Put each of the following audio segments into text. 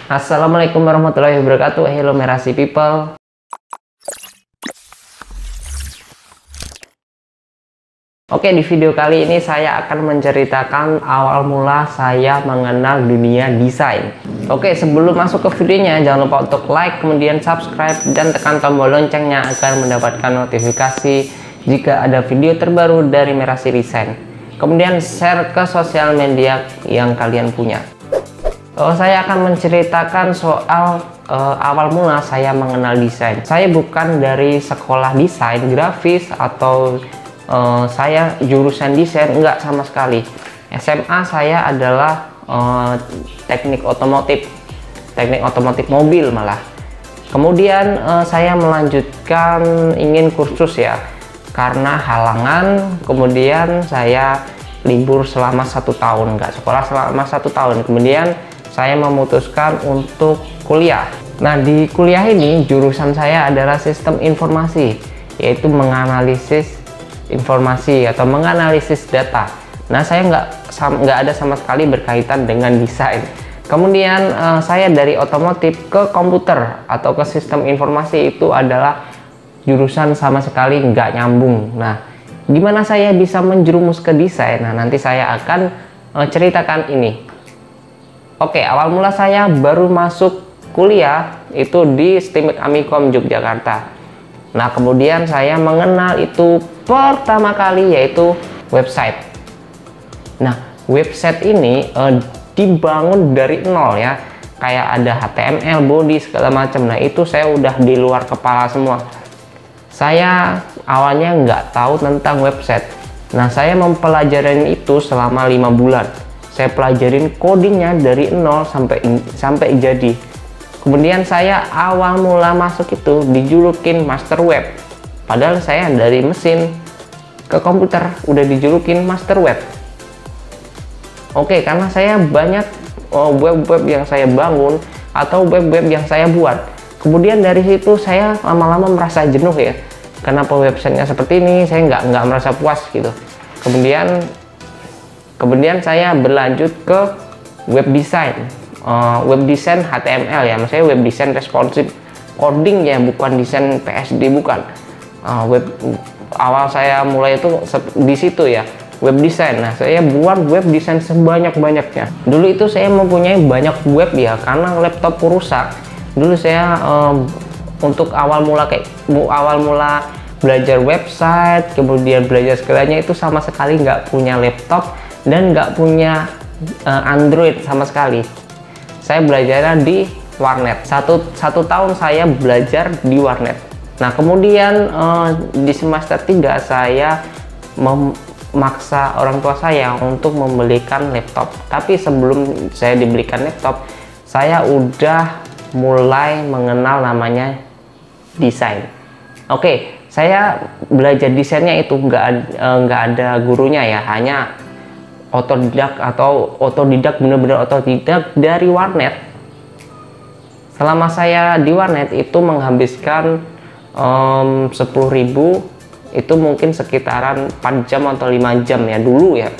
Assalamualaikum warahmatullahi wabarakatuh. Hello Merasi people. Oke, di video kali ini saya akan menceritakan awal mula saya mengenal dunia desain. Oke, sebelum masuk ke videonya, jangan lupa untuk like, kemudian subscribe, dan tekan tombol loncengnya agar mendapatkan notifikasi jika ada video terbaru dari Merasi Desain. Kemudian share ke sosial media yang kalian punya. Saya akan menceritakan soal awal mula saya mengenal desain. Saya bukan dari sekolah desain grafis atau saya jurusan desain, enggak sama sekali. SMA saya adalah teknik otomotif mobil malah. Kemudian saya melanjutkan ingin kursus ya, karena halangan. Kemudian saya libur selama 1 tahun, enggak sekolah selama 1 tahun. Kemudian saya memutuskan untuk kuliah. Nah, di kuliah ini jurusan saya adalah sistem informasi, yaitu menganalisis informasi atau menganalisis data. Nah, saya nggak ada sama sekali berkaitan dengan desain. Kemudian saya dari otomotif ke komputer atau ke sistem informasi, itu adalah jurusan sama sekali nggak nyambung. Nah, gimana saya bisa menjerumus ke desain? Nah, nanti saya akan ceritakan ini. Oke, awal mula saya baru masuk kuliah itu di STIMIK Amikom Yogyakarta. Nah, kemudian saya mengenal itu pertama kali yaitu website. Nah, website ini dibangun dari nol ya, kayak ada HTML, body segala macam. Nah, itu saya udah di luar kepala semua. Saya awalnya nggak tahu tentang website. Nah, saya mempelajari itu selama 5 bulan. Saya pelajarin codingnya dari nol sampai jadi. Kemudian saya awal mula masuk itu dijulukin master web. Padahal saya dari mesin ke komputer udah dijulukin master web. Oke, karena saya banyak web-web yang saya bangun atau web-web yang saya buat. Kemudian dari situ saya lama-lama merasa jenuh ya. Kenapa websitenya seperti ini? Saya nggak merasa puas gitu. Kemudian saya berlanjut ke web design. Web design HTML ya, maksudnya web design responsive coding ya, bukan desain PSD, bukan. Awal saya mulai itu di situ ya, web design. Nah, saya buat web design sebanyak-banyaknya. Dulu itu saya mempunyai banyak web ya, karena laptopku rusak. Dulu saya untuk awal mula belajar website, kemudian belajar segalanya itu sama sekali nggak punya laptop dan nggak punya Android sama sekali. Saya belajarnya di warnet. Satu tahun saya belajar di warnet. Nah, kemudian di semester 3 saya memaksa orang tua saya untuk membelikan laptop. Tapi sebelum saya dibelikan laptop, saya udah mulai mengenal namanya desain. Oke, saya belajar desainnya itu nggak ada gurunya ya, hanya otodidak, bener-bener otodidak dari warnet. Selama saya di warnet itu menghabiskan 10.000, itu mungkin sekitaran 4 jam atau 5 jam ya dulu ya.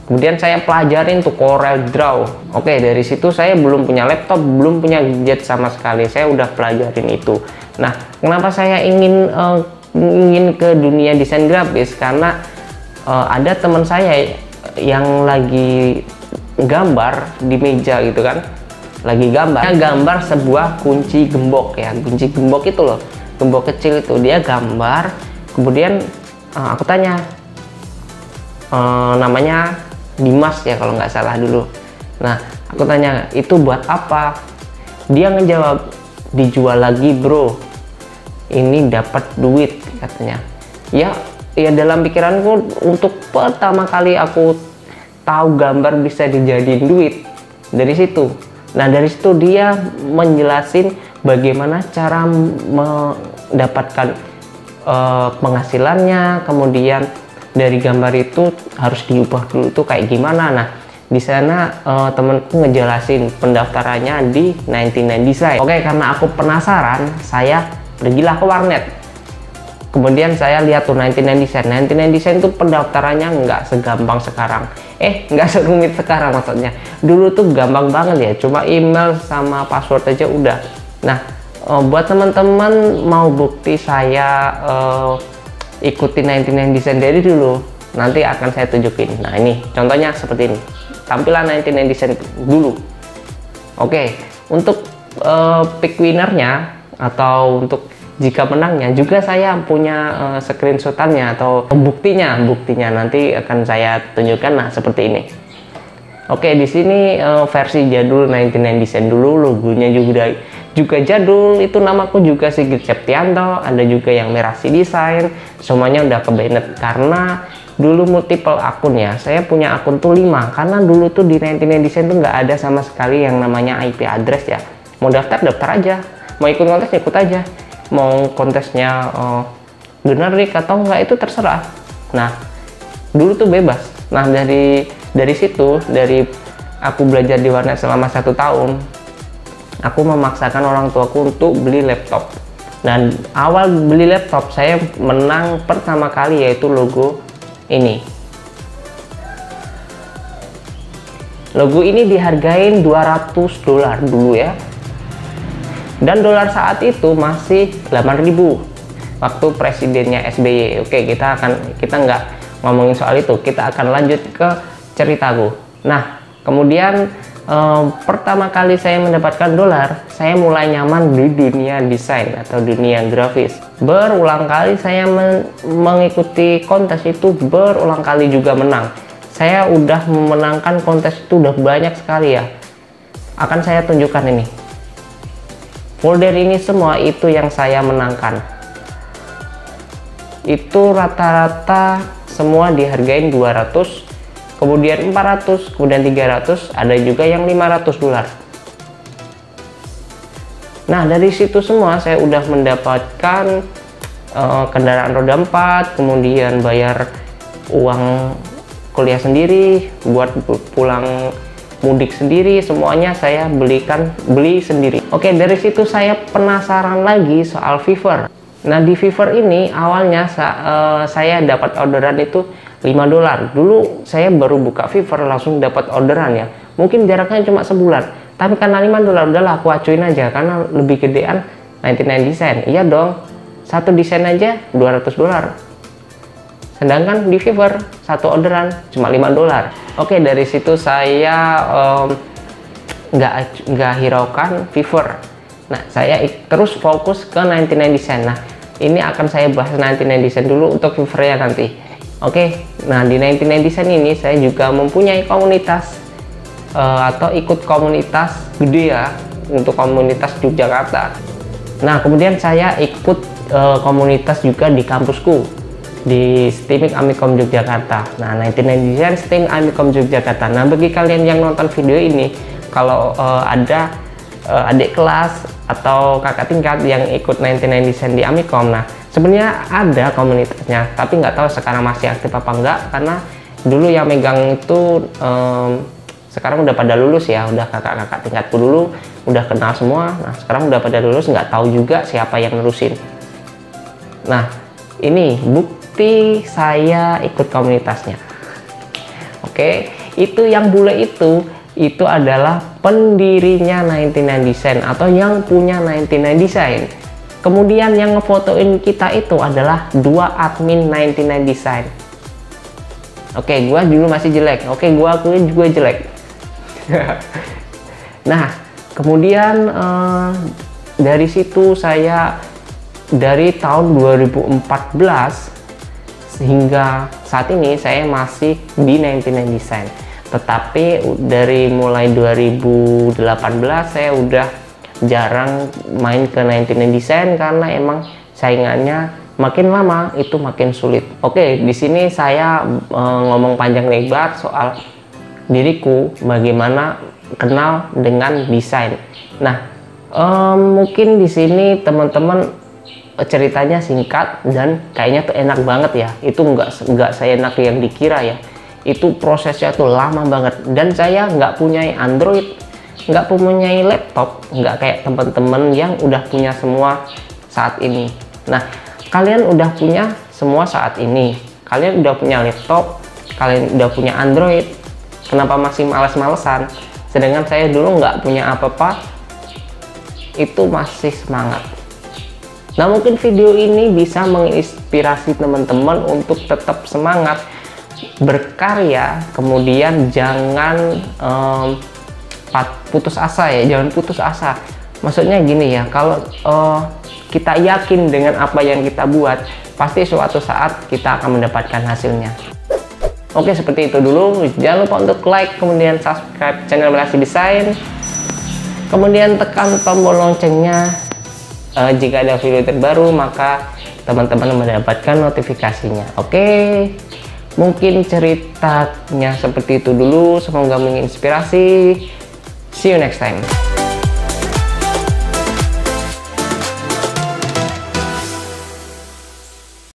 Kemudian saya pelajarin tuh Corel Draw. Oke, dari situ saya belum punya laptop, belum punya gadget sama sekali, saya udah pelajarin itu. Nah, kenapa saya ingin ke dunia desain grafis? Karena ada teman saya yang lagi gambar di meja gitu kan, lagi gambar sebuah kunci gembok ya, kunci gembok itu loh, gembok kecil itu dia gambar. Kemudian aku tanya, namanya Dimas ya kalau nggak salah dulu. Nah, aku tanya itu buat apa, dia ngejawab dijual lagi bro, ini dapat duit katanya. Ya dalam pikiranku untuk pertama kali aku tahu gambar bisa dijadiin duit dari situ. Nah, dari situ dia menjelasin bagaimana cara mendapatkan penghasilannya. Kemudian dari gambar itu harus diubah dulu tuh kayak gimana. Nah, di sana temenku ngejelasin pendaftarannya di 99 Design. Oke, karena aku penasaran, saya pergilah ke warnet. Kemudian saya lihat tuh 99 Design. 99 Design tuh pendaftarannya nggak segampang sekarang. Nggak serumit sekarang maksudnya. Dulu tuh gampang banget ya, cuma email sama password aja udah. Nah, buat teman-teman mau bukti saya ikuti 99 Design dari dulu, nanti akan saya tunjukin. Nah, ini contohnya seperti ini. Tampilan 99 Design dulu. Oke, untuk pick winnernya atau untuk jika menangnya juga saya punya screenshotannya atau buktinya nanti akan saya tunjukkan. Nah, seperti ini. Oke, di sini versi jadul 99 Design dulu, logonya juga jadul. Itu namaku juga Sigit Septianto, ada juga yang Merasi Design. Semuanya udah ke-banned karena dulu multiple akun ya. Saya punya akun tuh 5 karena dulu tuh di 99 Design tuh nggak ada sama sekali yang namanya IP address ya. Mau daftar aja, mau ikut kontes ikut aja, mau kontesnya generik atau enggak itu terserah. Nah, dulu tuh bebas. Nah, dari situ, dari aku belajar di warnet selama 1 tahun, aku memaksakan orang tuaku untuk beli laptop. Dan awal beli laptop saya menang pertama kali yaitu logo ini. Logo ini dihargain $200 dulu ya. Dan dolar saat itu masih 8.000 waktu presidennya SBY. Oke, kita nggak ngomongin soal itu, kita akan lanjut ke ceritaku. Nah, kemudian pertama kali saya mendapatkan dolar, saya mulai nyaman di dunia desain atau dunia grafis. Berulang kali saya mengikuti kontes itu, berulang kali juga menang. Saya udah memenangkan kontes itu udah banyak sekali ya. Akan saya tunjukkan ini. Folder ini semua itu yang saya menangkan. Itu rata-rata semua dihargain 200, kemudian 400, kemudian 300, ada juga yang $500. Nah, dari situ semua saya udah mendapatkan kendaraan roda 4, kemudian bayar uang kuliah sendiri, buat pulang mudik sendiri, semuanya saya beli sendiri. Oke, dari situ saya penasaran lagi soal Fiverr. Nah, di Fiverr ini awalnya saya dapat orderan itu $5. Dulu saya baru buka Fiverr langsung dapat orderan ya. Mungkin jaraknya cuma sebulan, tapi karena $5 udahlah aku acuin aja karena lebih gedean 99 Design. Iya dong, satu desain aja $200. Sedangkan di Fiverr satu orderan cuma $5. Oke, dari situ saya nggak hiraukan Fiverr. Nah, saya terus fokus ke 99 Design. Nah, ini akan saya bahas 99 Design dulu, untuk Fiverr ya nanti. Oke, nah di 99 Design ini saya juga mempunyai komunitas atau ikut komunitas gede ya, untuk komunitas Yogyakarta. Nah, kemudian saya ikut komunitas juga di kampusku, di STIMIK Amikom Yogyakarta. Nah, 99 Design STIMIK Amikom Yogyakarta. Nah, bagi kalian yang nonton video ini, kalau ada adik kelas atau kakak tingkat yang ikut 99 Design di Amikom, nah sebenarnya ada komunitasnya, tapi nggak tahu sekarang masih aktif apa enggak, karena dulu yang megang itu sekarang udah pada lulus ya, udah kakak-kakak tingkatku dulu udah kenal semua. Nah, sekarang udah pada lulus, nggak tahu juga siapa yang nerusin. Nah, ini bukti saya ikut komunitasnya. Oke, itu yang bule itu adalah pendirinya 99 Design atau yang punya 99 Design. Kemudian yang ngefotoin kita itu adalah 2 admin 99 Design. Oke, gua dulu masih jelek. Oke, gua akuin juga jelek. Nah, kemudian dari situ saya dari tahun 2014 hingga saat ini saya masih di 99 Design. Tetapi dari mulai 2018 saya udah jarang main ke 99 Design karena emang saingannya makin lama itu makin sulit. Oke, di sini saya ngomong panjang lebar soal diriku, bagaimana kenal dengan desain. Nah, mungkin di sini teman-teman ceritanya singkat dan kayaknya tuh enak banget ya. Itu nggak saya enak yang dikira ya. Itu prosesnya tuh lama banget, dan saya nggak punya Android, nggak punya laptop, nggak kayak teman-teman yang udah punya semua saat ini. Nah, kalian udah punya semua saat ini, kalian udah punya laptop, kalian udah punya Android, kenapa masih males-malesan? Sedangkan saya dulu nggak punya apa-apa, itu masih semangat. Nah, mungkin video ini bisa menginspirasi teman-teman untuk tetap semangat berkarya, kemudian jangan putus asa ya, jangan putus asa. Maksudnya gini ya, kalau kita yakin dengan apa yang kita buat, pasti suatu saat kita akan mendapatkan hasilnya. Oke, seperti itu dulu. Jangan lupa untuk like, kemudian subscribe channel Berhasil Desain, kemudian tekan tombol loncengnya. Jika ada video terbaru, maka teman-teman mendapatkan notifikasinya. Oke, mungkin ceritanya seperti itu dulu. Semoga menginspirasi. See you next time.